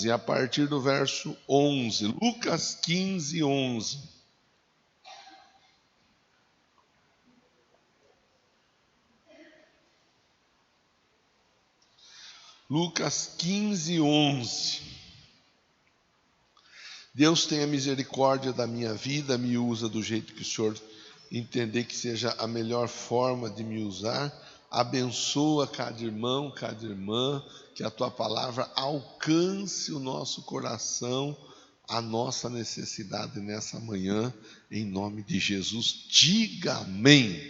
E a partir do verso 11, Lucas 15, 11. Lucas 15, 11. Deus tenha misericórdia da minha vida, me usa do jeito que o Senhor entender que seja a melhor forma de me usar. Abençoa cada irmão, cada irmã, que a Tua palavra alcance o nosso coração, a nossa necessidade nessa manhã, em nome de Jesus. Diga amém.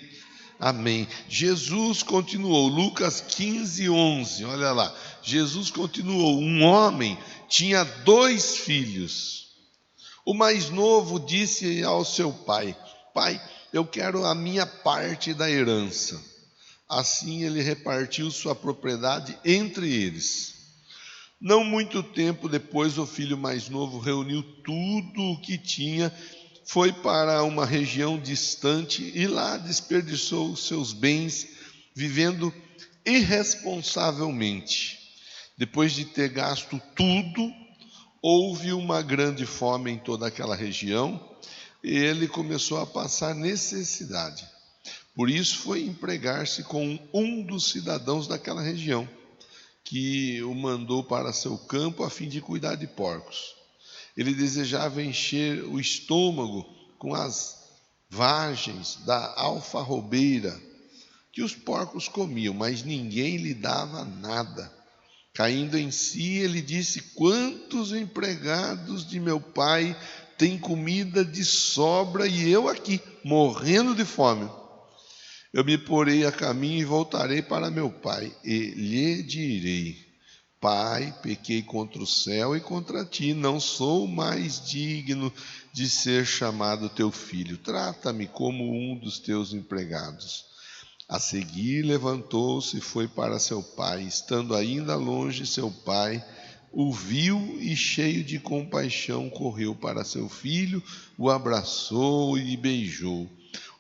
Amém. Jesus continuou, Lucas 15, 11, olha lá. Jesus continuou, um homem tinha 2 filhos. O mais novo disse ao seu pai: Pai, eu quero a minha parte da herança. Assim ele repartiu sua propriedade entre eles. Não muito tempo depois, o filho mais novo reuniu tudo o que tinha, foi para uma região distante e lá desperdiçou os seus bens, vivendo irresponsavelmente. Depois de ter gasto tudo, houve uma grande fome em toda aquela região e ele começou a passar necessidade. Por isso foi empregar-se com um dos cidadãos daquela região, que o mandou para seu campo a fim de cuidar de porcos. Ele desejava encher o estômago com as vagens da alfarrobeira que os porcos comiam, mas ninguém lhe dava nada. Caindo em si, ele disse: Quantos empregados de meu pai têm comida de sobra e eu aqui, morrendo de fome? Eu me porei a caminho e voltarei para meu pai, e lhe direi: Pai, pequei contra o céu e contra ti, não sou mais digno de ser chamado teu filho. Trata-me como um dos teus empregados. A seguir levantou-se e foi para seu pai. Estando ainda longe, seu pai o viu e, cheio de compaixão, correu para seu filho, o abraçou e beijou.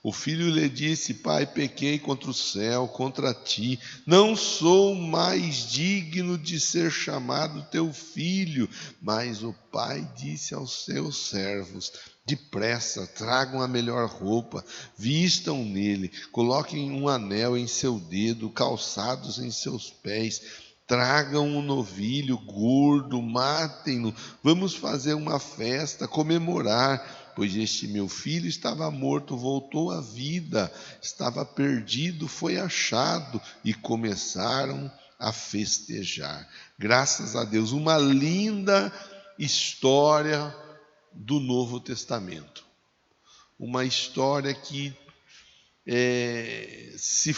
O filho lhe disse: Pai, pequei contra o céu, contra ti, não sou mais digno de ser chamado teu filho. Mas o pai disse aos seus servos: Depressa, tragam a melhor roupa, vistam nele, coloquem um anel em seu dedo, calçados em seus pés, tragam um novilho gordo, matem-no, vamos fazer uma festa, comemorar, pois este meu filho estava morto, voltou à vida, estava perdido, foi achado, e começaram a festejar. Graças a Deus, uma linda história do Novo Testamento. Uma história que, se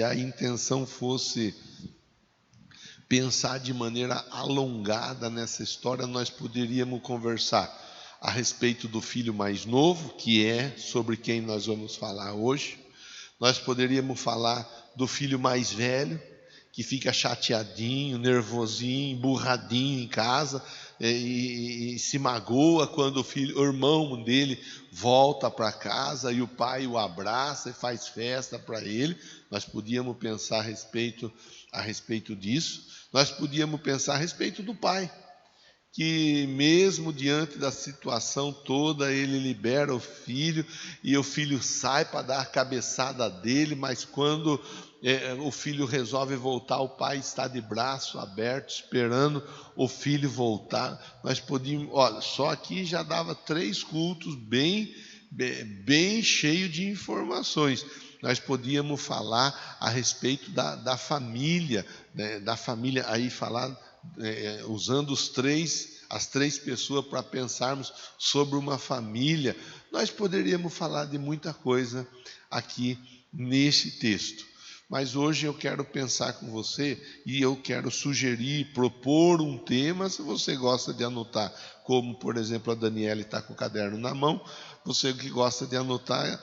a intenção fosse pensar de maneira alongada nessa história, nós poderíamos conversar a respeito do filho mais novo, que é sobre quem nós vamos falar hoje. Nós poderíamos falar do filho mais velho, que fica chateadinho, nervosinho, emburradinho em casa, e se magoa quando o irmão dele volta para casa e o pai o abraça e faz festa para ele. Nós podíamos pensar a respeito disso. Nós podíamos pensar a respeito do pai, que mesmo diante da situação toda, ele libera o filho, e o filho sai para dar a cabeçada dele, mas quando o filho resolve voltar, o pai está de braço aberto, esperando o filho voltar. Nós podíamos, olha, só aqui já dava 3 cultos bem cheio de informações. Nós podíamos falar a respeito da família, né, da família, aí falar usando as três pessoas para pensarmos sobre uma família. Nós poderíamos falar de muita coisa aqui nesse texto, mas hoje eu quero pensar com você e eu quero sugerir, propor um tema. Se você gosta de anotar, como por exemplo a Daniela está com o caderno na mão, você que gosta de anotar,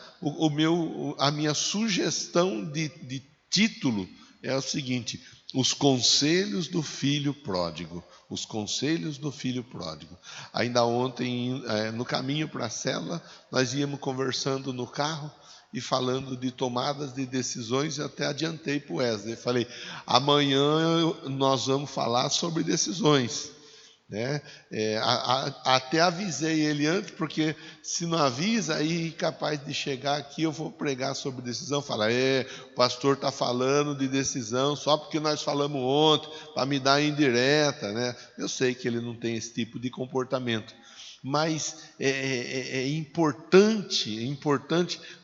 a minha sugestão de título é o seguinte: os conselhos do filho pródigo. Os conselhos do filho pródigo. Ainda ontem, no caminho para a célula, nós íamos conversando no carro, e falando de tomadas de decisões, eu até adiantei para o Wesley. Falei, amanhã nós vamos falar sobre decisões. Né? Até avisei ele antes, porque se não avisa, aí capaz de chegar aqui, eu vou pregar sobre decisão, falar, o pastor está falando de decisão, só porque nós falamos ontem, para me dar indireta, né? Eu sei que ele não tem esse tipo de comportamento, mas é importante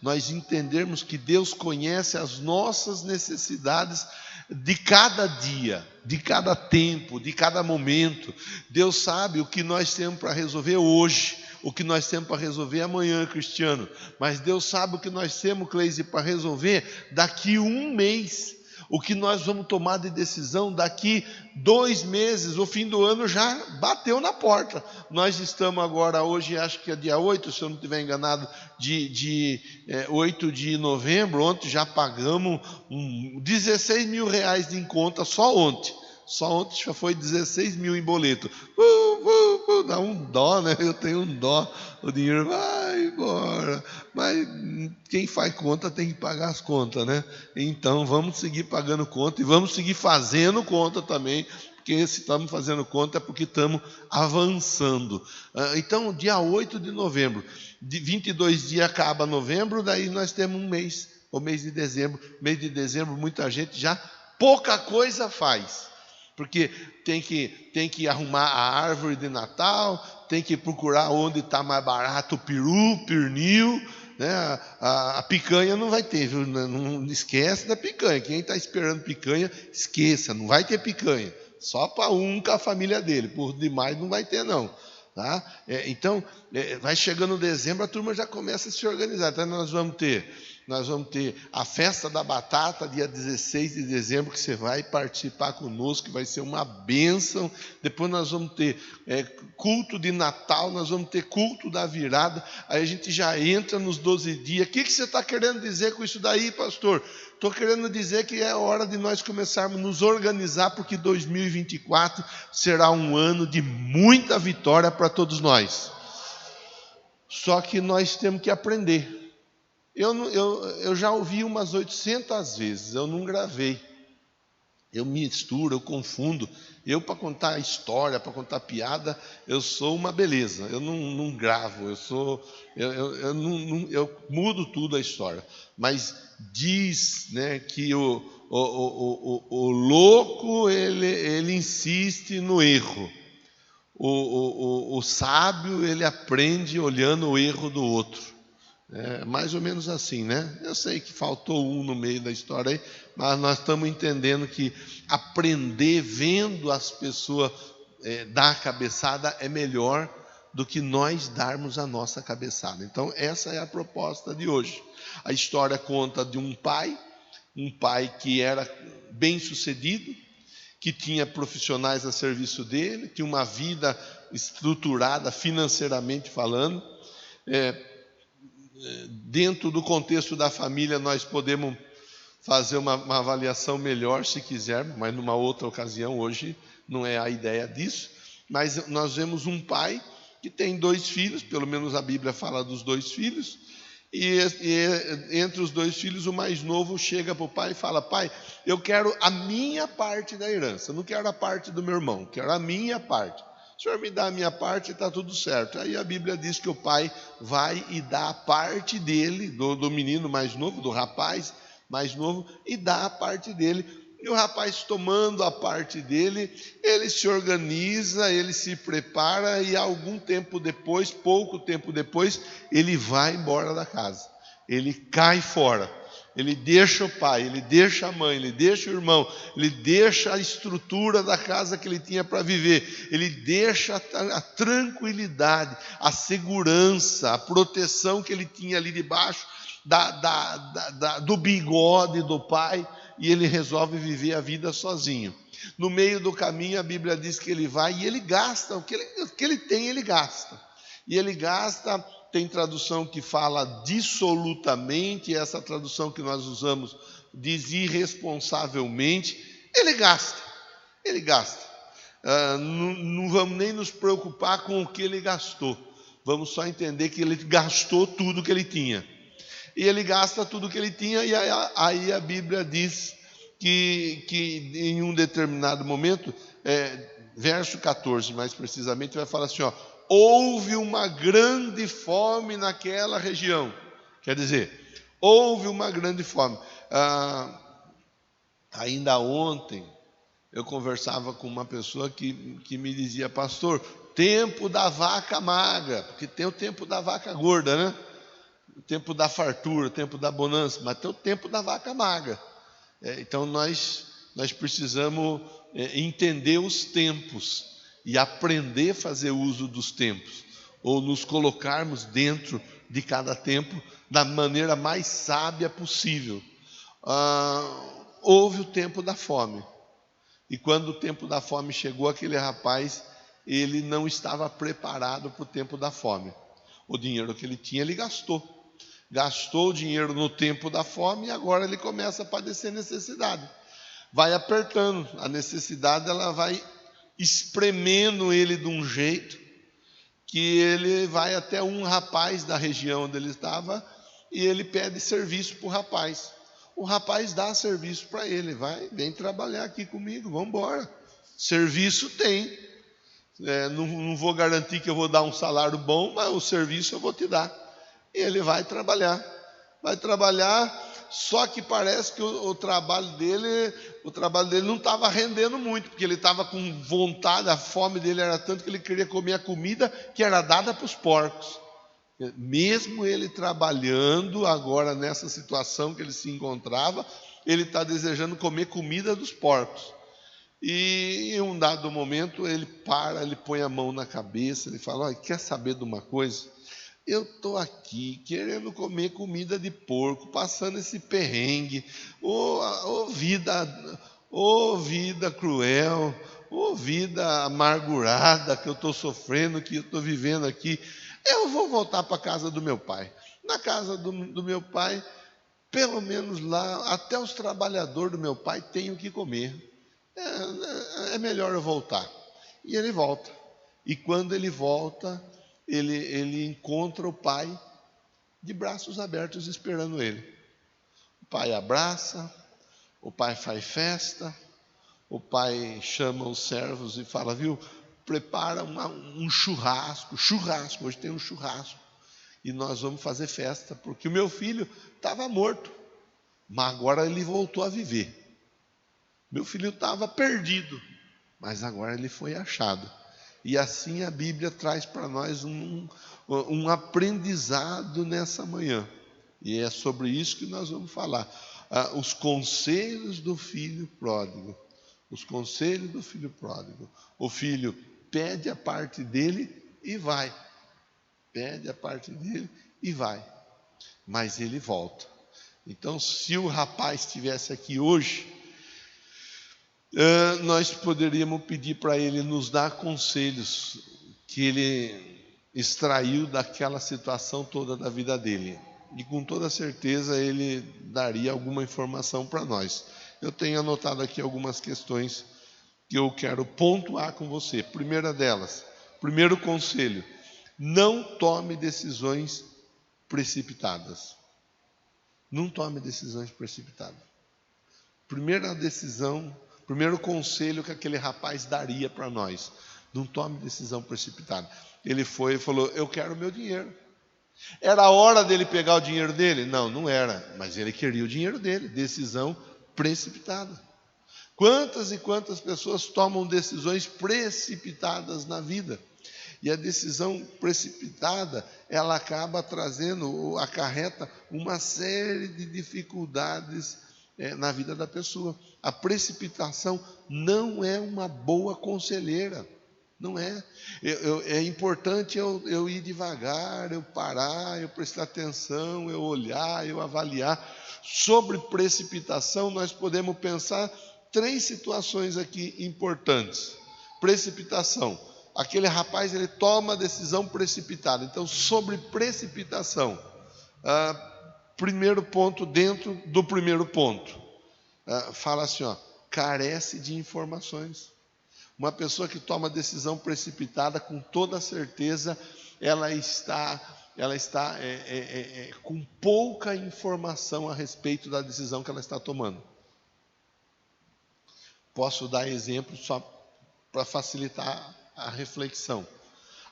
nós entendermos que Deus conhece as nossas necessidades de cada dia, de cada tempo, de cada momento. Deus sabe o que nós temos para resolver hoje, o que nós temos para resolver amanhã, Cristiano. Mas Deus sabe o que nós temos, Cleise, para resolver daqui 1 mês. O que nós vamos tomar de decisão daqui 2 meses, o fim do ano já bateu na porta. Nós estamos agora, hoje acho que é dia 8, se eu não estiver enganado, 8 de novembro. Ontem já pagamos 16 mil reais em conta, só ontem. Só ontem já foi 16 mil em boleto. Dá um dó, né? Eu tenho um dó. O dinheiro vai embora. Mas quem faz conta tem que pagar as contas, né? Então vamos seguir pagando conta e vamos seguir fazendo conta também. Porque se estamos fazendo conta é porque estamos avançando. Então, dia 8 de novembro, de 22 dias acaba novembro, daí nós temos um mês, o mês de dezembro. Mês de dezembro, muita gente já pouca coisa faz. Porque tem que arrumar a árvore de Natal, tem que procurar onde está mais barato o peru, pernil, né? A picanha não vai ter, viu? Não esquece da picanha. Quem está esperando picanha, esqueça, não vai ter picanha. Só para um com a família dele, por demais não vai ter não. Tá? Então, vai chegando dezembro, a turma já começa a se organizar. Então, nós vamos ter a festa da batata, dia 16 de dezembro, que você vai participar conosco, que vai ser uma bênção. Depois nós vamos ter culto de Natal, nós vamos ter culto da virada. Aí a gente já entra nos 12 dias. O que você está querendo dizer com isso daí, pastor? Estou querendo dizer que é hora de nós começarmos a nos organizar, porque 2024 será um ano de muita vitória para todos nós. Só que nós temos que aprender. Eu já ouvi umas 800 vezes, eu não gravei. Eu misturo, eu confundo. Eu, para contar história, para contar piada, eu sou uma beleza. Eu não gravo, eu mudo tudo a história. Mas diz, né, que o louco, ele insiste no erro. O sábio, ele aprende olhando o erro do outro. Mais ou menos assim, né? Eu sei que faltou um no meio da história aí, mas nós estamos entendendo que aprender vendo as pessoas dar a cabeçada é melhor do que nós darmos a nossa cabeçada. Então, essa é a proposta de hoje. A história conta de um pai que era bem-sucedido, que tinha profissionais a serviço dele, tinha uma vida estruturada financeiramente falando. Dentro do contexto da família, nós podemos fazer uma avaliação melhor, se quisermos, mas numa outra ocasião, hoje não é a ideia disso. Mas nós vemos um pai que tem 2 filhos, pelo menos a Bíblia fala dos 2 filhos, e entre os 2 filhos, o mais novo chega para o pai e fala: pai, eu quero a minha parte da herança, eu não quero a parte do meu irmão, quero a minha parte. O senhor me dá a minha parte e está tudo certo. Aí a Bíblia diz que o pai vai e dá a parte dele, do menino mais novo, do rapaz mais novo, e dá a parte dele. E o rapaz, tomando a parte dele, ele se organiza, ele se prepara, e algum tempo depois, pouco tempo depois, ele vai embora da casa. Ele cai fora. Ele deixa o pai, ele deixa a mãe, ele deixa o irmão, ele deixa a estrutura da casa que ele tinha para viver, ele deixa a tranquilidade, a segurança, a proteção que ele tinha ali debaixo do bigode do pai, e ele resolve viver a vida sozinho. No meio do caminho, a Bíblia diz que ele vai e ele gasta, o que ele tem, ele gasta. E ele gasta. Tem tradução que fala dissolutamente, essa tradução que nós usamos diz irresponsavelmente. Ele gasta. Não vamos nem nos preocupar com o que ele gastou. Vamos só entender que ele gastou tudo que ele tinha. e ele gasta tudo que ele tinha, e aí a Bíblia diz que em um determinado momento, verso 14 mais precisamente, vai falar assim, houve uma grande fome naquela região. Quer dizer, houve uma grande fome. Ainda ontem eu conversava com uma pessoa que me dizia, pastor, tempo da vaca magra, porque tem o tempo da vaca gorda, né? O tempo da fartura, o tempo da bonança, mas tem o tempo da vaca magra. Então nós precisamos entender os tempos e aprender a fazer uso dos tempos, ou nos colocarmos dentro de cada tempo da maneira mais sábia possível. Houve o tempo da fome, e quando o tempo da fome chegou, aquele rapaz, ele não estava preparado para o tempo da fome. O dinheiro que ele tinha, ele gastou o dinheiro no tempo da fome, e agora ele começa a padecer necessidade. Vai apertando, a necessidade ela vai espremendo ele de um jeito que ele vai até um rapaz da região onde ele estava, e ele pede serviço para o rapaz. O rapaz dá serviço para ele, vem trabalhar aqui comigo, vamos embora. Serviço tem, não vou garantir que eu vou dar um salário bom, mas o serviço eu vou te dar. E ele vai trabalhar, só que parece que o trabalho dele não estava rendendo muito, porque ele estava com vontade, a fome dele era tanto que ele queria comer a comida que era dada para os porcos. Mesmo ele trabalhando agora nessa situação que ele se encontrava, ele está desejando comer comida dos porcos. E em um dado momento ele põe a mão na cabeça, ele fala, quer saber de uma coisa? Eu estou aqui querendo comer comida de porco, passando esse perrengue, vida cruel, vida amargurada que eu estou sofrendo, que eu estou vivendo aqui. Eu vou voltar para a casa do meu pai. Na casa do meu pai, pelo menos lá, até os trabalhadores do meu pai têm o que comer. É melhor eu voltar. E ele volta. E quando ele volta, ele encontra o pai de braços abertos esperando ele. O pai abraça, o pai faz festa, o pai chama os servos e fala, prepara um churrasco, hoje tem um churrasco, e nós vamos fazer festa, porque o meu filho estava morto, mas agora ele voltou a viver. Meu filho estava perdido, mas agora ele foi achado. E assim a Bíblia traz para nós um aprendizado nessa manhã. E é sobre isso que nós vamos falar. Os conselhos do filho pródigo. Os conselhos do filho pródigo. O filho pede a parte dele e vai. Mas ele volta. Então, se o rapaz estivesse aqui hoje, nós poderíamos pedir para ele nos dar conselhos que ele extraiu daquela situação toda da vida dele. E com toda certeza ele daria alguma informação para nós. Eu tenho anotado aqui algumas questões que eu quero pontuar com você. Primeira delas, primeiro conselho, não tome decisões precipitadas. Não tome decisões precipitadas. Primeiro conselho que aquele rapaz daria para nós: não tome decisão precipitada. Ele foi e falou, eu quero o meu dinheiro. Era a hora dele pegar o dinheiro dele? Não era, mas ele queria o dinheiro dele. Decisão precipitada. Quantas e quantas pessoas tomam decisões precipitadas na vida? E a decisão precipitada, ela acaba acarreta uma série de dificuldades na vida da pessoa. A precipitação não é uma boa conselheira, não é. É importante eu ir devagar, eu parar, eu prestar atenção, eu olhar, eu avaliar. Sobre precipitação, nós podemos pensar 3 situações aqui importantes. Precipitação. Aquele rapaz, ele toma a decisão precipitada. Então, sobre precipitação, primeiro ponto dentro do primeiro ponto. Fala assim, carece de informações. Uma pessoa que toma decisão precipitada, com toda certeza, ela está ela está com pouca informação a respeito da decisão que ela está tomando. Posso dar exemplo só para facilitar a reflexão.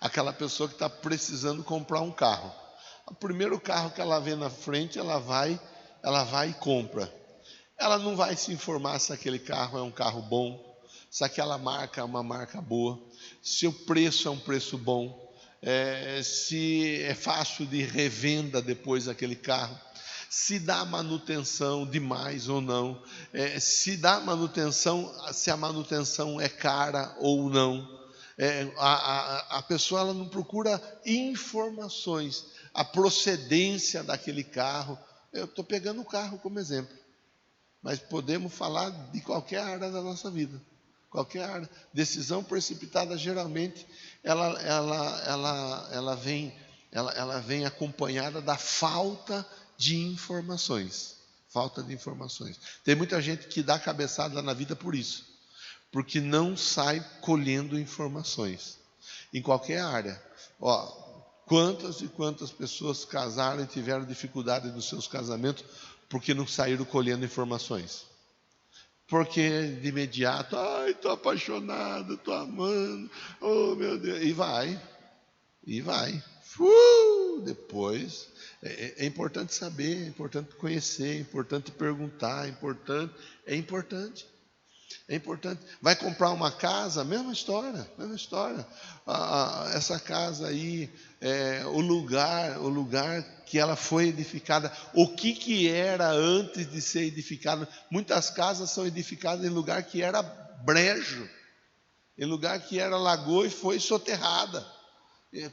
Aquela pessoa que está precisando comprar um carro. O primeiro carro que ela vê na frente, ela vai e compra. Ela não vai se informar se aquele carro é um carro bom, se aquela marca é uma marca boa, se o preço é um preço bom, se é fácil de revenda depois aquele carro, se dá manutenção demais ou não, se dá manutenção, se a manutenção é cara ou não. A pessoa ela não procura informações, a procedência daquele carro. Eu estou pegando o carro como exemplo, mas podemos falar de qualquer área da nossa vida. Qualquer área. Decisão precipitada, geralmente, ela vem acompanhada da falta de informações. Falta de informações. Tem muita gente que dá cabeçada na vida por isso, porque não sai colhendo informações. Em qualquer área. Quantas e quantas pessoas casaram e tiveram dificuldade nos seus casamentos porque não saíram colhendo informações? Porque de imediato, estou apaixonado, estou amando, oh meu Deus, e vai. Depois, é importante saber, é importante conhecer, é importante perguntar, é importante. Vai comprar uma casa, mesma história. Essa casa aí, o lugar que ela foi edificada, o que era antes de ser edificada. Muitas casas são edificadas em lugar que era brejo, em lugar que era lagoa e foi soterrada.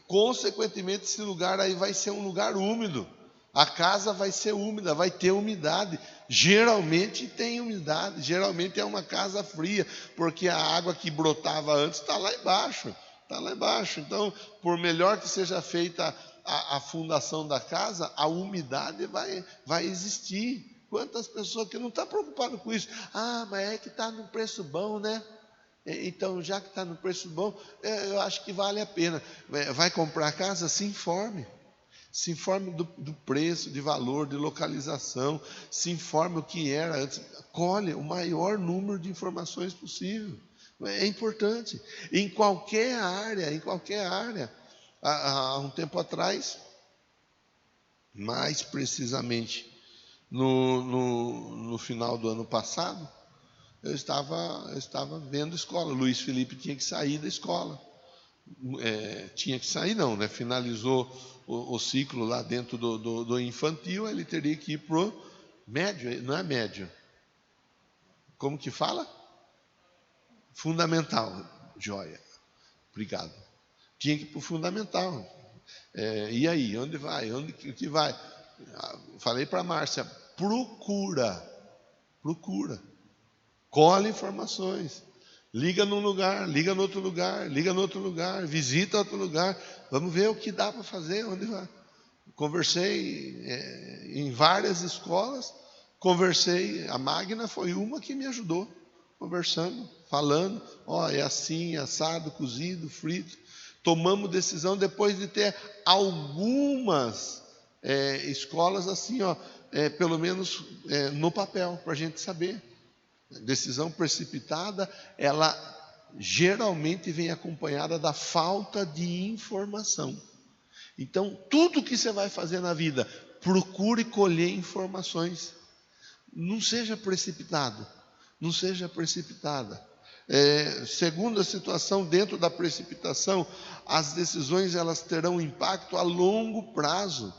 Consequentemente, esse lugar aí vai ser um lugar úmido. A casa vai ser úmida, vai ter umidade. Geralmente tem umidade, geralmente é uma casa fria, porque a água que brotava antes está lá embaixo. Então, por melhor que seja feita a fundação da casa, a umidade vai existir. Quantas pessoas que não estão preocupadas com isso? Mas é que está no preço bom, né? Então, já que está no preço bom, eu acho que vale a pena. Vai comprar casa? Se informe. Se informe do preço, de valor, de localização. Se informe o que era antes. Colhe o maior número de informações possível. É importante. Em qualquer área. Há um tempo atrás, mais precisamente no final do ano passado, eu estava vendo escola. Luiz Felipe tinha que sair da escola. Tinha que sair não, né? Finalizou o ciclo lá dentro do infantil, ele teria que ir pro médio, não é médio. Como que fala? Fundamental, joia. Obrigado. Tinha que ir pro fundamental. E aí, onde vai? O que vai? Falei para a Márcia, procura. Colhe informações. Liga num lugar, liga no outro lugar, visita outro lugar. Vamos ver o que dá para fazer, onde vai. Conversei em várias escolas, a Magna foi uma que me ajudou, conversando, falando, é assim, assado, cozido, frito. Tomamos decisão depois de ter algumas escolas assim, pelo menos no papel, para a gente saber. Decisão precipitada, ela geralmente vem acompanhada da falta de informação. Então, tudo que você vai fazer na vida, procure colher informações. Não seja precipitado, não seja precipitada. Segunda situação, dentro da precipitação, as decisões elas terão impacto a longo prazo.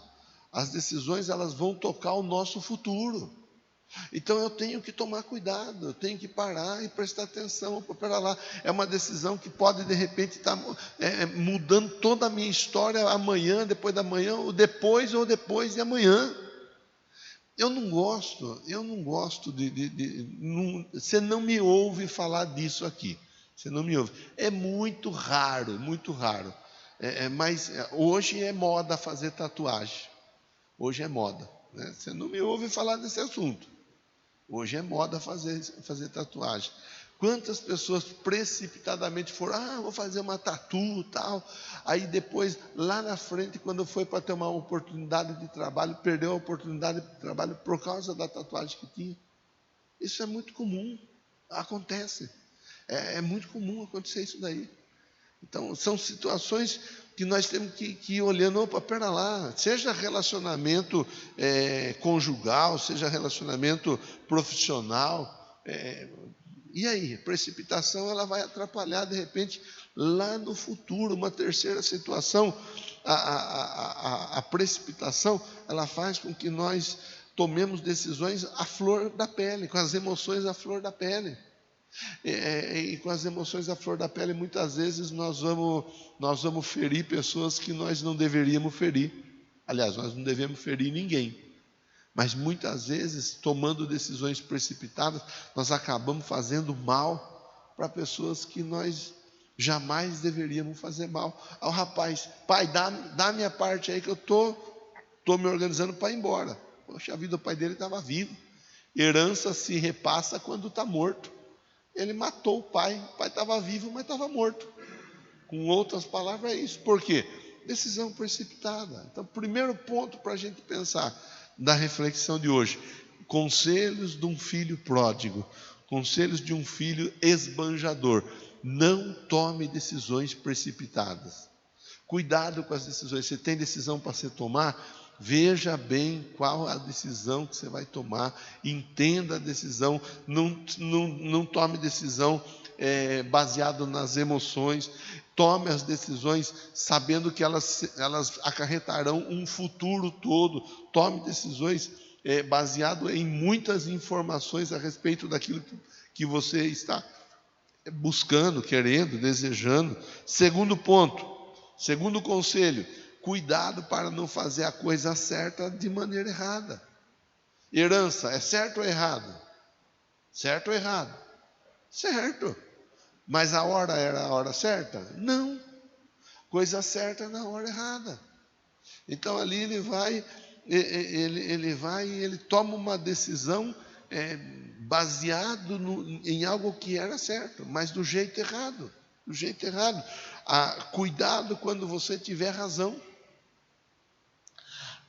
As decisões elas vão tocar o nosso futuro. Então eu tenho que tomar cuidado, eu tenho que parar e prestar atenção. Pera lá, é uma decisão que pode de repente estar mudando toda a minha história amanhã, depois da manhã, ou depois de amanhã. Eu não gosto você não me ouve falar disso aqui. Você não me ouve. É muito raro. Mas hoje é moda fazer tatuagem. Hoje é moda, né? Você não me ouve falar desse assunto. Hoje é moda fazer tatuagem. Quantas pessoas precipitadamente foram, vou fazer uma tatu e tal. Aí depois, lá na frente, quando foi para ter uma oportunidade de trabalho, perdeu a oportunidade de trabalho por causa da tatuagem que tinha. Isso é muito comum, acontece. É muito comum acontecer isso daí. Então, são situações que nós temos que ir olhando, opa, pera lá, seja relacionamento conjugal, seja relacionamento profissional, e aí, precipitação, ela vai atrapalhar, de repente, lá no futuro, uma terceira situação, a precipitação, ela faz com que nós tomemos decisões à flor da pele, com as emoções à flor da pele. E com as emoções à flor da pele, muitas vezes nós vamos ferir pessoas que nós não deveríamos ferir. Aliás, nós não devemos ferir ninguém. Mas muitas vezes, tomando decisões precipitadas, nós acabamos fazendo mal para pessoas que nós jamais deveríamos fazer mal. Ao rapaz, pai, dá a minha parte aí que eu estou me organizando para ir embora. Poxa, a vida do pai dele estava vivo. Herança se repassa quando está morto. Ele matou o pai estava vivo, mas estava morto. Com outras palavras, é isso. Por quê? Decisão precipitada. Então, primeiro ponto para a gente pensar da reflexão de hoje: conselhos de um filho pródigo, conselhos de um filho esbanjador. Não tome decisões precipitadas. Cuidado com as decisões. Você tem decisão para você tomar? Veja bem qual a decisão que você vai tomar, entenda a decisão, não tome decisão baseado nas emoções, tome as decisões sabendo que elas acarretarão um futuro todo, tome decisões baseado em muitas informações a respeito daquilo que você está buscando, querendo, desejando. Segundo ponto, segundo conselho: cuidado para não fazer a coisa certa de maneira errada. Herança, é certo ou errado? Certo ou errado? Certo. Mas a hora era a hora certa? Não. Coisa certa na hora errada. Então ali ele toma uma decisão baseado em algo que era certo, mas do jeito errado. Do jeito errado. Cuidado quando você tiver razão.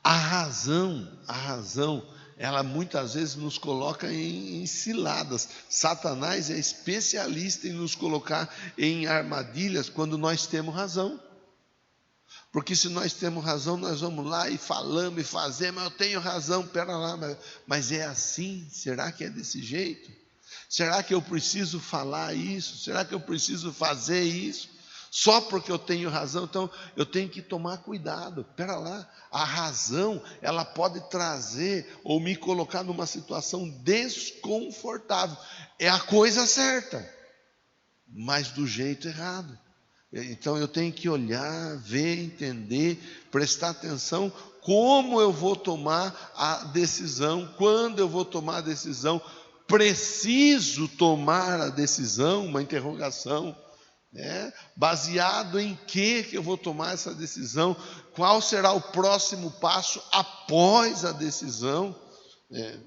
A razão, ela muitas vezes nos coloca em ciladas. Satanás é especialista em nos colocar em armadilhas quando nós temos razão. Porque se nós temos razão, nós vamos lá e falamos e fazemos, eu tenho razão, pera lá, mas é assim? Será que é desse jeito? Será que eu preciso falar isso? Será que eu preciso fazer isso? Só porque eu tenho razão, então eu tenho que tomar cuidado. Pera lá, a razão, ela pode trazer ou me colocar numa situação desconfortável. É a coisa certa, mas do jeito errado. Então eu tenho que olhar, ver, entender, prestar atenção como eu vou tomar a decisão, quando eu vou tomar a decisão, preciso tomar a decisão, uma interrogação. Baseado em que eu vou tomar essa decisão, qual será o próximo passo após a decisão.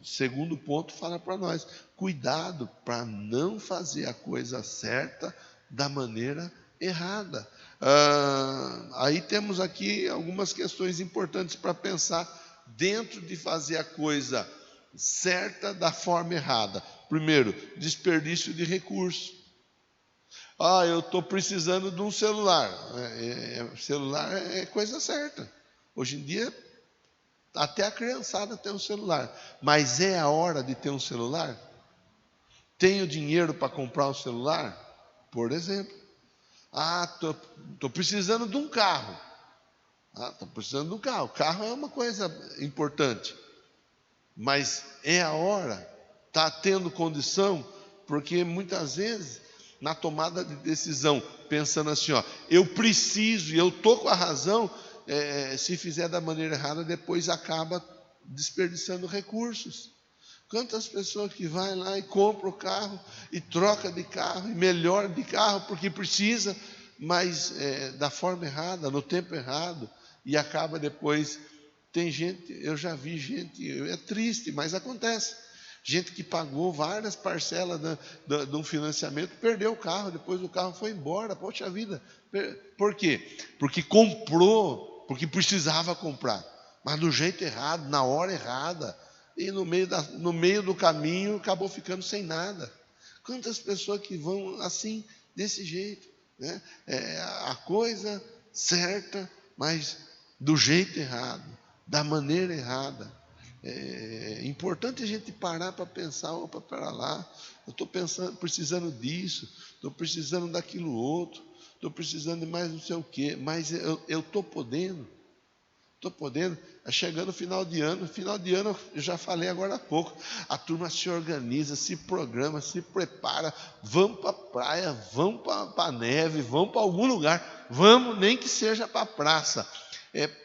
Segundo ponto fala para nós: cuidado para não fazer a coisa certa da maneira errada. Aí temos aqui algumas questões importantes para pensar dentro de fazer a coisa certa da forma errada. Primeiro, desperdício de recursos. Eu estou precisando de um celular. Celular é coisa certa. Hoje em dia, até a criançada tem um celular. Mas é a hora de ter um celular? Tenho dinheiro para comprar um celular? Por exemplo. Estou precisando de um carro. Estou precisando de um carro. O carro é uma coisa importante. Mas é a hora? Está tendo condição? Porque muitas vezes, na tomada de decisão, pensando assim, eu preciso, e eu estou com a razão, se fizer da maneira errada, depois acaba desperdiçando recursos. Quantas pessoas que vai lá e compra o carro, e troca de carro, e melhora de carro, porque precisa, mas da forma errada, no tempo errado, e acaba depois. Tem gente, eu já vi gente, é triste, mas acontece. Gente que pagou várias parcelas de um financiamento, perdeu o carro, depois o carro foi embora. Poxa vida, por quê? Porque comprou, porque precisava comprar, mas do jeito errado, na hora errada, e no meio do caminho acabou ficando sem nada. Quantas pessoas que vão assim, desse jeito, né? A coisa certa, mas do jeito errado, da maneira errada. É importante a gente parar para pensar, opa, para lá, eu estou precisando disso, estou precisando daquilo outro, estou precisando de mais não sei o quê, mas eu estou podendo, chegando final de ano eu já falei agora há pouco, a turma se organiza, se programa, se prepara, vamos para a praia, vamos para a neve, vamos para algum lugar, vamos, nem que seja para a praça.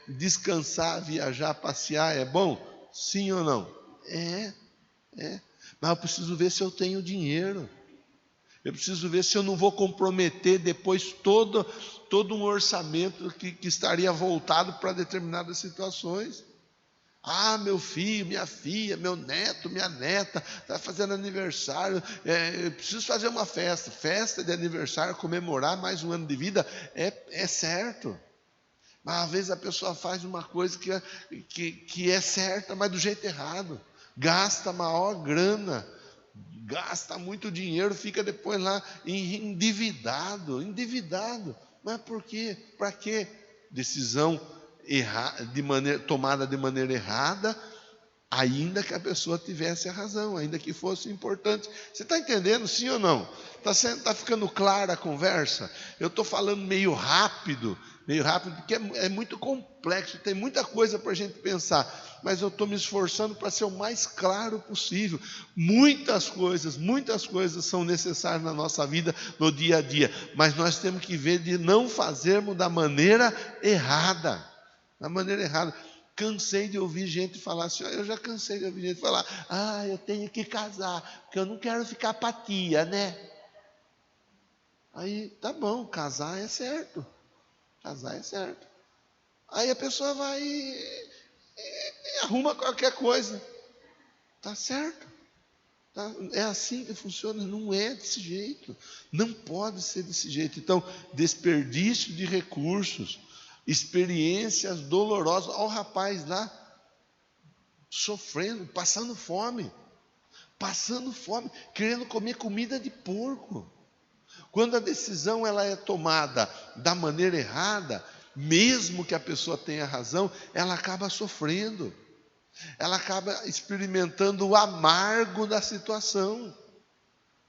Descansar, viajar, passear é bom? Sim ou não? Mas eu preciso ver se eu tenho dinheiro. Eu preciso ver se eu não vou comprometer depois todo um orçamento que estaria voltado para determinadas situações. Ah, meu filho, minha filha, meu neto, minha neta, está fazendo aniversário, eu preciso fazer uma festa de aniversário, comemorar mais um ano de vida, é certo. Mas às vezes a pessoa faz uma coisa que é certa, mas do jeito errado. Gasta maior grana, gasta muito dinheiro, fica depois lá endividado. Mas por quê? Para quê? Decisão tomada de maneira errada, ainda que a pessoa tivesse a razão, ainda que fosse importante. Você está entendendo, sim ou não? Está ficando clara a conversa? Eu estou falando meio rápido, porque é muito complexo, tem muita coisa para a gente pensar, mas eu estou me esforçando para ser o mais claro possível. Muitas coisas são necessárias na nossa vida, no dia a dia, mas nós temos que ver de não fazermos da maneira errada. Cansei de ouvir gente falar assim, eu já cansei de ouvir gente falar, eu tenho que casar, porque eu não quero ficar patia, né? Aí, tá bom, casar é certo. Aí a pessoa vai e arruma qualquer coisa. Tá certo. É assim que funciona, não é desse jeito. Não pode ser desse jeito. Então, desperdício de recursos, experiências dolorosas. Olha o rapaz lá, sofrendo, passando fome, querendo comer comida de porco. Quando a decisão ela é tomada da maneira errada, mesmo que a pessoa tenha razão, ela acaba sofrendo, ela acaba experimentando o amargo da situação.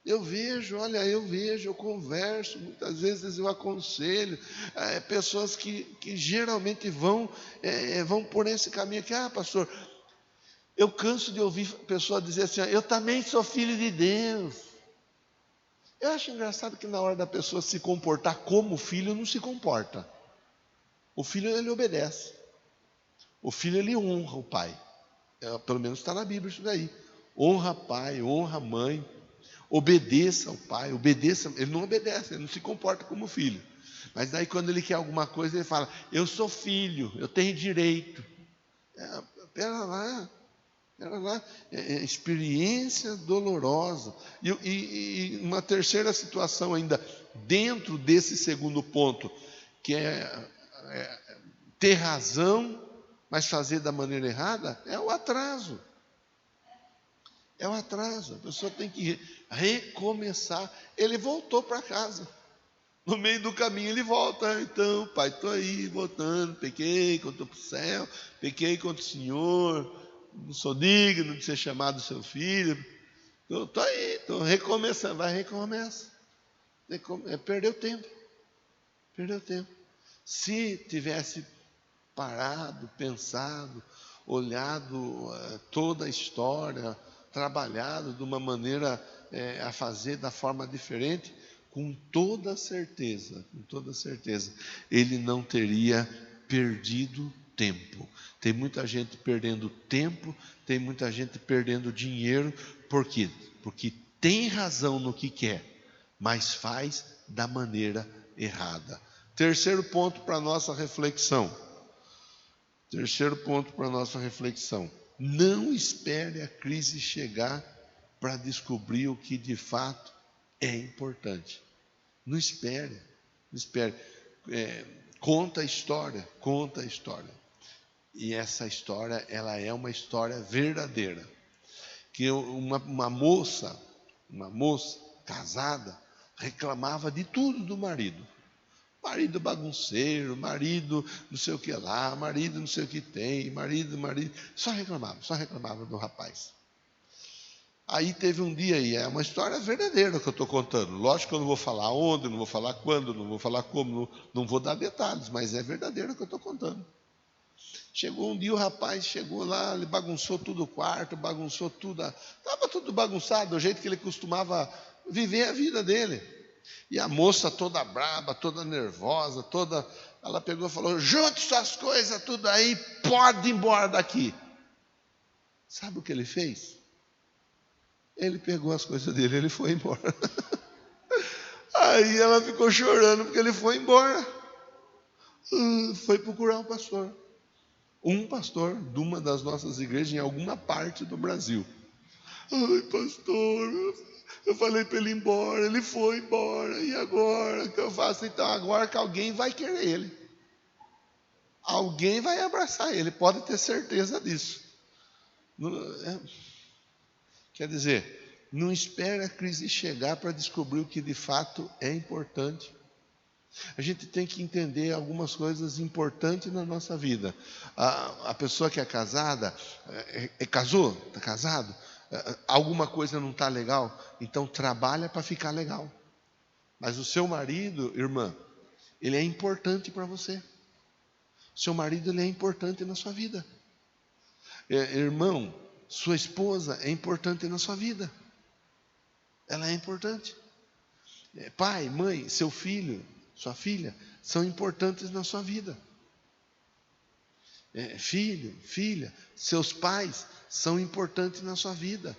Eu vejo, eu converso, muitas vezes eu aconselho pessoas que geralmente vão por esse caminho aqui. Pastor, eu canso de ouvir pessoa dizer assim, eu também sou filho de Deus. Eu acho engraçado que na hora da pessoa se comportar como filho, não se comporta. O filho, ele obedece. O filho, ele honra o pai. Pelo menos está na Bíblia isso daí. Honra pai, honra mãe. Obedeça ao pai, ele não obedece, ele não se comporta como filho. Mas daí quando ele quer alguma coisa, ele fala, eu sou filho, eu tenho direito. Pera lá, experiência dolorosa. E uma terceira situação ainda, dentro desse segundo ponto, que é ter razão, mas fazer da maneira errada, é o atraso. A pessoa tem que recomeçar. Ele voltou para casa. No meio do caminho ele volta. Então, pai, estou aí, voltando. Pequei contra o céu, pequei contra o Senhor. Não sou digno de ser chamado seu filho. Estou aí, estou recomeçando. Vai, recomeça. Perdeu tempo. Se tivesse parado, pensado, olhado toda a história, trabalhado de uma maneira a fazer da forma diferente, com toda certeza, ele não teria perdido tempo. Tem muita gente perdendo tempo, tem muita gente perdendo dinheiro, por quê? Porque tem razão no que quer, mas faz da maneira errada. Terceiro ponto para a nossa reflexão. Não espere a crise chegar para descobrir o que de fato é importante. Não espere, não espere. Conta a história, conta a história. E essa história, ela é uma história verdadeira. Que uma moça casada, reclamava de tudo do marido. Marido bagunceiro, marido não sei o que lá, marido não sei o que tem, marido, só reclamava do rapaz. Aí teve um dia, e é uma história verdadeira que eu estou contando. Lógico que eu não vou falar onde, não vou falar quando, não vou falar como, não vou dar detalhes, mas é verdadeiro que eu estou contando. Chegou um dia, o rapaz chegou lá, ele bagunçou tudo o quarto, bagunçou tudo, estava tudo bagunçado, do jeito que ele costumava viver a vida dele. E a moça toda braba, toda nervosa, ela pegou e falou: junte suas coisas tudo aí, pode ir embora daqui. Sabe o que ele fez? Ele pegou as coisas dele, ele foi embora. Aí ela ficou chorando porque ele foi embora. Foi procurar um pastor de uma das nossas igrejas em alguma parte do Brasil. Ai, pastor, eu falei para ele ir embora, ele foi embora, e agora o que eu faço? Então, agora que alguém vai querer ele, alguém vai abraçar ele, pode ter certeza disso. Quer dizer, não espere a crise chegar para descobrir o que de fato é importante. A gente tem que entender algumas coisas importantes na nossa vida. A pessoa que é casada, casou, está casado, alguma coisa não está legal, então trabalha para ficar legal. Mas o seu marido, irmã, ele é importante para você. O seu marido, ele é importante na sua vida. Irmão, sua esposa é importante na sua vida. Ela é importante. Pai, mãe, seu filho, sua filha, são importantes na sua vida. Filho, filha, seus pais são importantes na sua vida.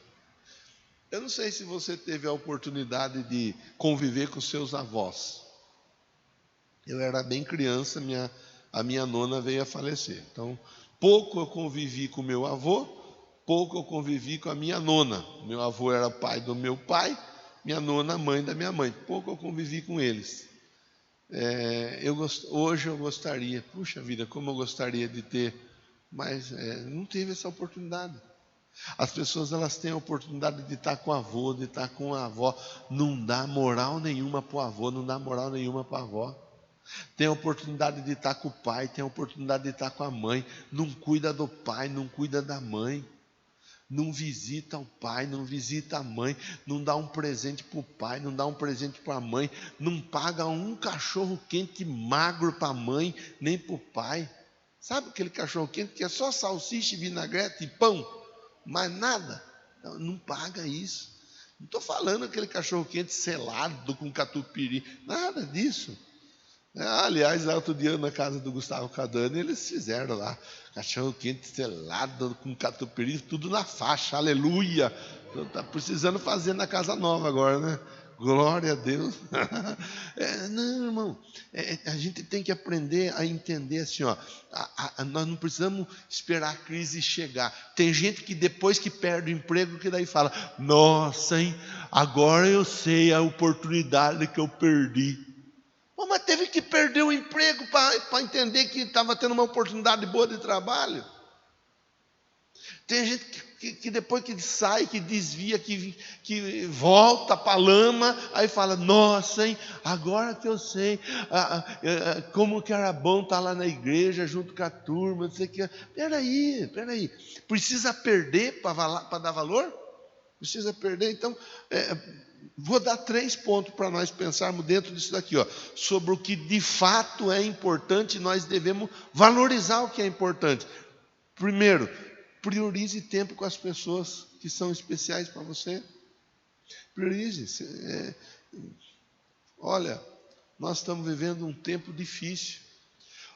Eu não sei se você teve a oportunidade de conviver com seus avós. Eu era bem criança, a minha nona veio a falecer. Então, pouco eu convivi com meu avô, pouco eu convivi com a minha nona. Meu avô era pai do meu pai, minha nona, mãe da minha mãe. Pouco eu convivi com eles. Hoje eu gostaria, puxa vida, como eu gostaria de ter, mas não tive essa oportunidade. As pessoas, elas têm a oportunidade de estar com o avô, de estar com a avó, não dá moral nenhuma para o avô, não dá moral nenhuma para a avó. Tem a oportunidade de estar com o pai, tem a oportunidade de estar com a mãe, não cuida do pai, não cuida da mãe. Não visita o pai, não visita a mãe, não dá um presente para o pai, não dá um presente para a mãe, não paga um cachorro quente magro para a mãe, nem para o pai. Sabe aquele cachorro quente que é só salsicha, vinagrete e pão? Mais nada. Não paga isso. Não estou falando aquele cachorro quente selado com catupiry, nada disso. Aliás, outro dia na casa do Gustavo Cadani, eles fizeram lá cachorro quente selado com catupiry, tudo na faixa, aleluia. Então, está precisando fazer na casa nova agora, né? Glória a Deus. Não, irmão, a gente tem que aprender a entender assim, ó, nós não precisamos esperar a crise chegar. Tem gente que depois que perde o emprego, que daí fala: nossa, hein, agora eu sei a oportunidade que eu perdi. Mas teve que perder o emprego para entender que estava tendo uma oportunidade boa de trabalho. Tem gente que depois que sai, que desvia, que volta para a lama, aí fala: nossa, hein, agora que eu sei como que era bom estar lá na igreja junto com a turma, não sei o que. Peraí, precisa perder para dar valor? Precisa perder? Então, vou dar 3 pontos para nós pensarmos dentro disso daqui, ó, sobre o que de fato é importante. Nós devemos valorizar o que é importante. Primeiro, priorize tempo com as pessoas que são especiais para você. Priorize. Olha, nós estamos vivendo um tempo difícil,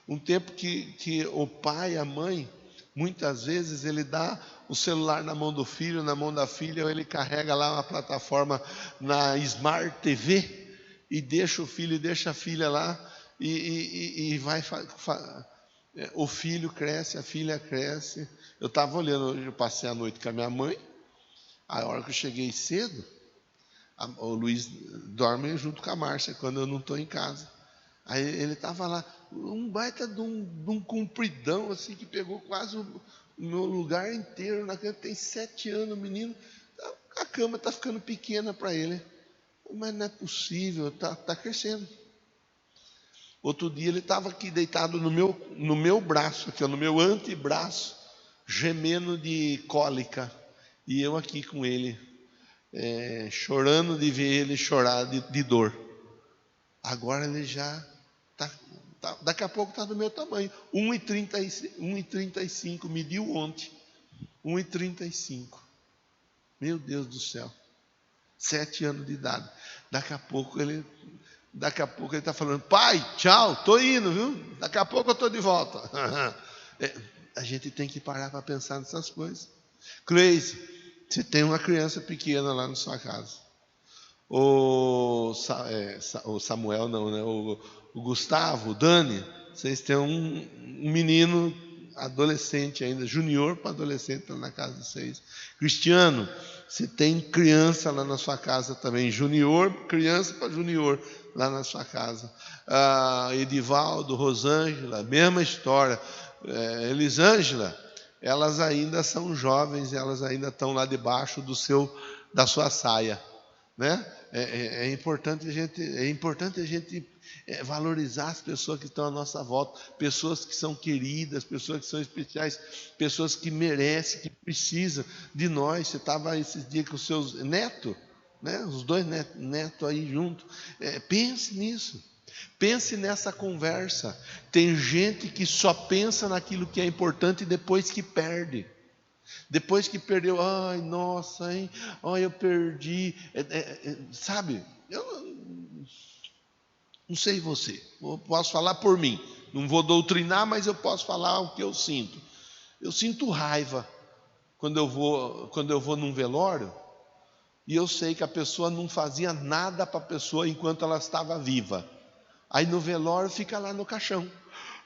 um tempo que o pai, a mãe, muitas vezes ele dá o celular na mão do filho, na mão da filha, ou ele carrega lá uma plataforma na Smart TV e deixa o filho e deixa a filha lá e vai. O filho cresce, a filha cresce. Eu estava olhando, eu passei a noite com a minha mãe A hora que eu cheguei cedo, o Luiz dorme junto com a Márcia quando eu não estou em casa. Aí ele estava lá, um baita de um compridão, assim, que pegou quase o meu lugar inteiro na cama. Tem 7 anos, o menino. A cama está ficando pequena para ele. Mas não é possível, está crescendo. Outro dia ele estava aqui deitado no meu braço, aqui, no meu antebraço, gemendo de cólica. E eu aqui com ele, chorando de ver ele chorar de dor. Agora ele já daqui a pouco está do meu tamanho. 1,35, mediu ontem. 1,35. Meu Deus do céu. 7 anos de idade. Daqui a pouco ele está falando: pai, tchau, estou indo, viu? Daqui a pouco eu estou de volta. A gente tem que parar para pensar nessas coisas. Cleise, você tem uma criança pequena lá na sua casa. O Samuel não, né? O Gustavo, o Dani, vocês têm um menino adolescente ainda, junior para adolescente lá na casa de vocês. Cristiano, você tem criança lá na sua casa também, junior, criança para junior lá na sua casa. Edivaldo, Rosângela, mesma história. Elisângela, elas ainda são jovens, elas ainda estão lá debaixo da sua saia, né? É importante a gente valorizar as pessoas que estão à nossa volta, pessoas que são queridas, pessoas que são especiais, pessoas que merecem, que precisam de nós. Você estava esses dias com os seus netos, né? Os 2 netos aí juntos. Pense nisso. Pense nessa conversa. Tem gente que só pensa naquilo que é importante depois que perde. Depois que perdeu, ai, nossa, hein? Ai, eu perdi. Sabe, eu não sei você, eu posso falar por mim. Não vou doutrinar, mas eu posso falar o que eu sinto. Eu sinto raiva quando eu vou num velório e eu sei que a pessoa não fazia nada para a pessoa enquanto ela estava viva. Aí no velório fica lá no caixão.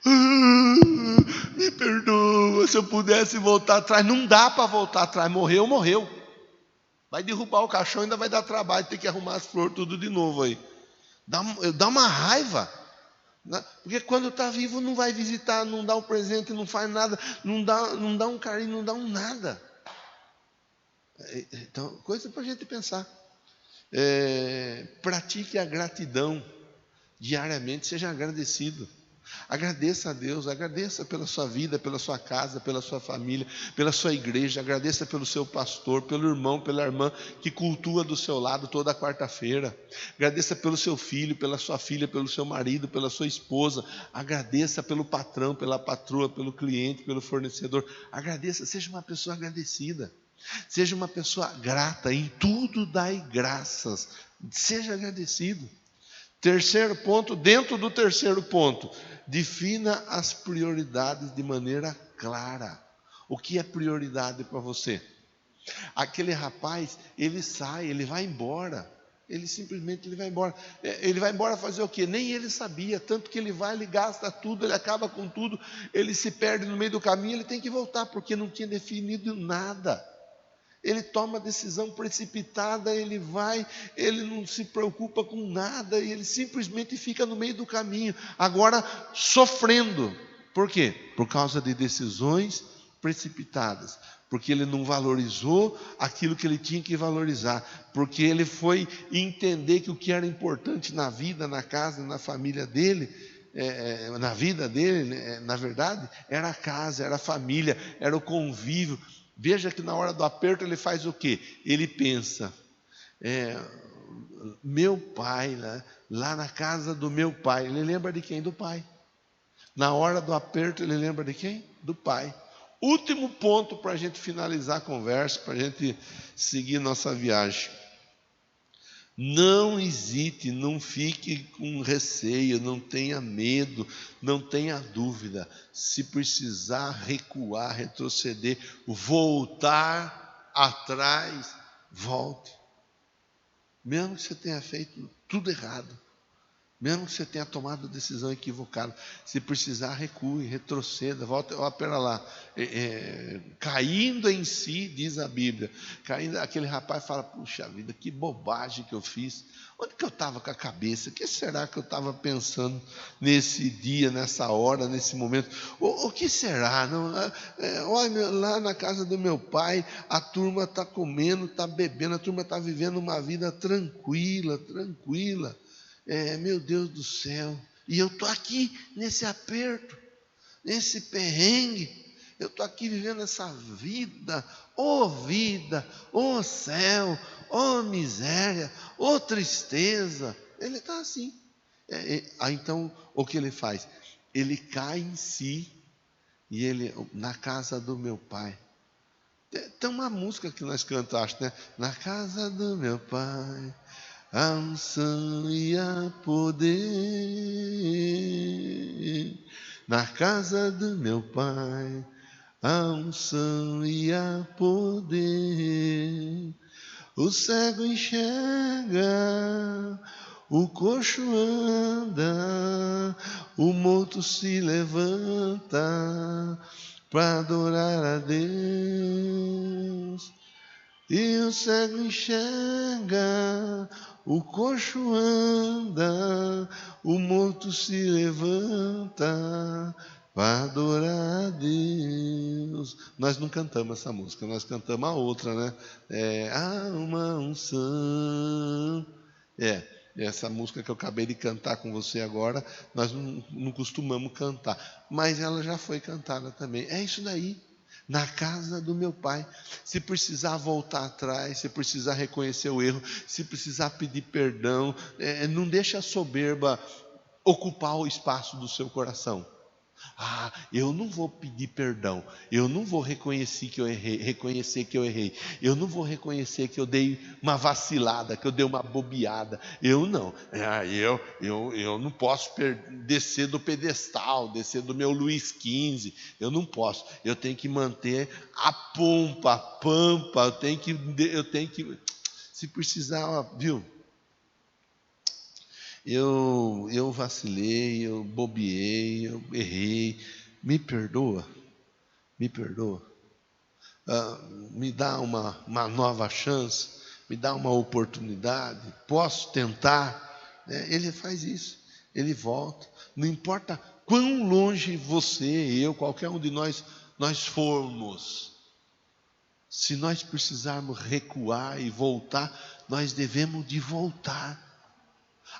Me perdoa, se eu pudesse voltar atrás. Não dá para voltar atrás. Morreu, morreu. Vai derrubar o caixão, ainda vai dar trabalho, tem que arrumar as flores tudo de novo aí. Dá uma raiva, né? Porque quando está vivo não vai visitar, não dá um presente, não faz nada, não dá um carinho, não dá um nada. Então, coisa para a gente pensar. Pratique a gratidão diariamente, seja agradecido. Agradeça a Deus, agradeça pela sua vida, pela sua casa, pela sua família, pela sua igreja, agradeça pelo seu pastor, pelo irmão, pela irmã que cultua do seu lado toda quarta-feira. Agradeça pelo seu filho, pela sua filha, pelo seu marido, pela sua esposa. Agradeça pelo patrão, pela patroa, pelo cliente, pelo fornecedor. Agradeça, seja uma pessoa agradecida. Seja uma pessoa grata, em tudo dai graças. Seja agradecido. Terceiro ponto, dentro do terceiro ponto, defina as prioridades de maneira clara. O que é prioridade para você? Aquele rapaz, ele sai, ele vai embora. Ele simplesmente vai embora. Ele vai embora fazer o quê? Nem ele sabia, tanto que ele vai, ele gasta tudo, ele acaba com tudo, ele se perde no meio do caminho, ele tem que voltar, porque não tinha definido nada. Ele toma decisão precipitada, ele vai, ele não se preocupa com nada, e ele simplesmente fica no meio do caminho, agora sofrendo. Por quê? Por causa de decisões precipitadas, porque ele não valorizou aquilo que ele tinha que valorizar, porque ele foi entender que o que era importante na vida, na casa, na família dele, na vida dele, na verdade, era a casa, era a família, era o convívio. Veja que na hora do aperto ele faz o quê? Ele pensa, meu pai, lá na casa do meu pai, ele lembra de quem? Do pai. Na hora do aperto ele lembra de quem? Do pai. Último ponto para a gente finalizar a conversa, para a gente seguir nossa viagem. Não hesite, não fique com receio, não tenha medo, não tenha dúvida. Se precisar recuar, retroceder, voltar atrás, volte. Mesmo que você tenha feito tudo errado, Mesmo que você tenha tomado a decisão equivocada, se precisar, recue, retroceda, volta, ó, pera lá, caindo em si, diz a Bíblia, caindo, aquele rapaz fala, puxa vida, que bobagem que eu fiz, onde que eu estava com a cabeça, o que será que eu estava pensando nesse dia, nessa hora, nesse momento, o que será, não, olha, lá na casa do meu pai, a turma está comendo, está bebendo, a turma está vivendo uma vida tranquila, meu Deus do céu, e eu estou aqui nesse aperto, nesse perrengue, eu estou aqui vivendo essa vida, ô céu, ô miséria, ô tristeza. Ele está assim. Então, o que ele faz? Ele cai em si, e ele, na casa do meu pai. Tem uma música que nós cantamos, né? Na casa do meu pai, a unção e a poder. Na casa do meu pai, a unção e a poder. O cego enxerga, o coxo anda, o morto se levanta para adorar a Deus. E o cego enxerga, o coxo anda, o morto se levanta para adorar a Deus. Nós não cantamos essa música, nós cantamos a outra, né? Há uma unção. Essa música que eu acabei de cantar com você agora, nós não costumamos cantar, mas ela já foi cantada também. É isso daí. Na casa do meu pai, se precisar voltar atrás, se precisar reconhecer o erro, se precisar pedir perdão, não deixe a soberba ocupar o espaço do seu coração. Eu não vou pedir perdão, eu não vou reconhecer que eu errei, eu não vou reconhecer que eu dei uma vacilada, que eu dei uma bobeada, eu não, eu não posso descer do pedestal, descer do meu Luís XV, eu não posso, eu tenho que manter a pampa, eu tenho que, se precisar, viu? Eu vacilei, eu bobeei, eu errei, me perdoa, me dá uma nova chance, me dá uma oportunidade, posso tentar, ele faz isso, ele volta, não importa quão longe você, eu, qualquer um de nós formos, se nós precisarmos recuar e voltar, nós devemos de voltar.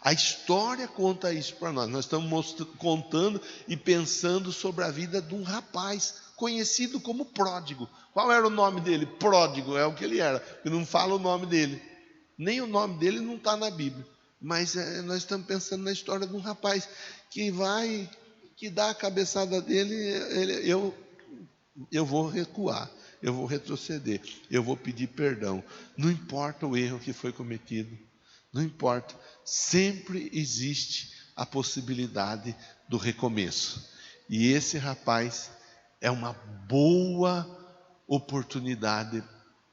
A história conta isso para nós. Nós estamos contando e pensando sobre a vida de um rapaz conhecido como Pródigo. Qual era o nome dele? Pródigo, é o que ele era. Eu não falo o nome dele. Nem o nome dele não está na Bíblia. Mas nós estamos pensando na história de um rapaz que dá a cabeçada dele, eu vou recuar, eu vou retroceder, eu vou pedir perdão. Não importa o erro que foi cometido. Não importa, sempre existe a possibilidade do recomeço. E esse rapaz é uma boa oportunidade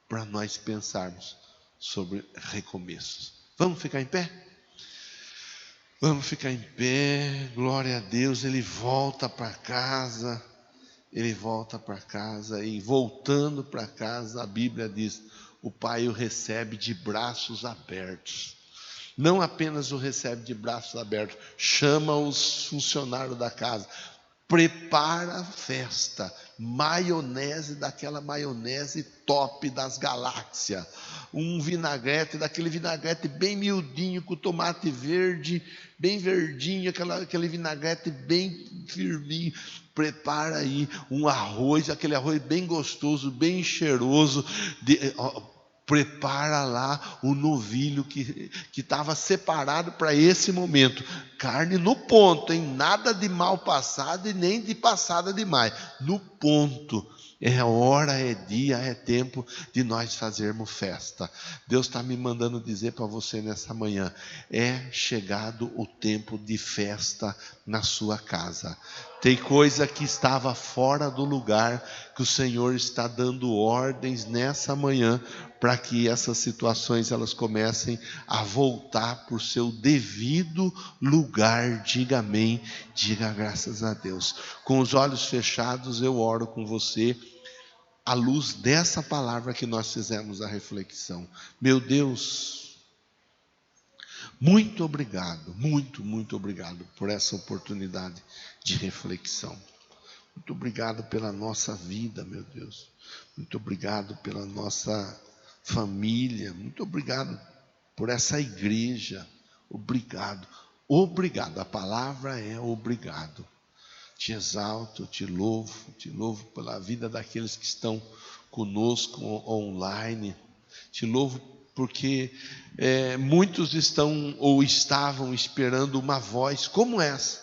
para nós pensarmos sobre recomeços. Vamos ficar em pé? Vamos ficar em pé, glória a Deus. Ele volta para casa, e voltando para casa, a Bíblia diz, o pai o recebe de braços abertos. Não apenas o recebe de braços abertos, chama os funcionários da casa, prepara a festa, maionese, daquela maionese top das galáxias, um vinagrete, daquele vinagrete bem miudinho, com tomate verde, bem verdinho, aquele vinagrete bem firminho, prepara aí um arroz, aquele arroz bem gostoso, bem cheiroso, prepara lá o novilho que estava separado para esse momento. Carne no ponto, hein? Nada de mal passado e nem de passada demais. No ponto. É hora, é dia, é tempo de nós fazermos festa. Deus está me mandando dizer para você nessa manhã, é chegado o tempo de festa na sua casa. Tem coisa que estava fora do lugar, que o Senhor está dando ordens nessa manhã, para que essas situações elas comecem a voltar para o seu devido lugar. Diga amém, diga graças a Deus. Com os olhos fechados eu oro com você, à luz dessa palavra que nós fizemos a reflexão. Meu Deus, muito obrigado, muito obrigado por essa oportunidade de reflexão. Muito obrigado pela nossa vida, meu Deus. Muito obrigado pela nossa família. Muito obrigado por essa igreja. Obrigado. A palavra é obrigado. Te exalto, te louvo pela vida daqueles que estão conosco online. Te louvo porque muitos estão ou estavam esperando uma voz como essa,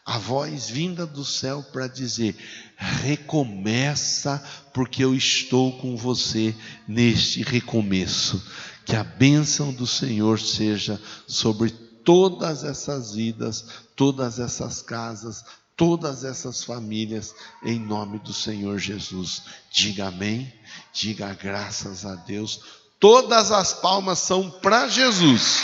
a voz vinda do céu para dizer: recomeça, porque eu estou com você neste recomeço. Que a bênção do Senhor seja sobre todas essas vidas, todas essas casas, todas essas famílias, em nome do Senhor Jesus. Diga amém, diga graças a Deus. Todas as palmas são para Jesus.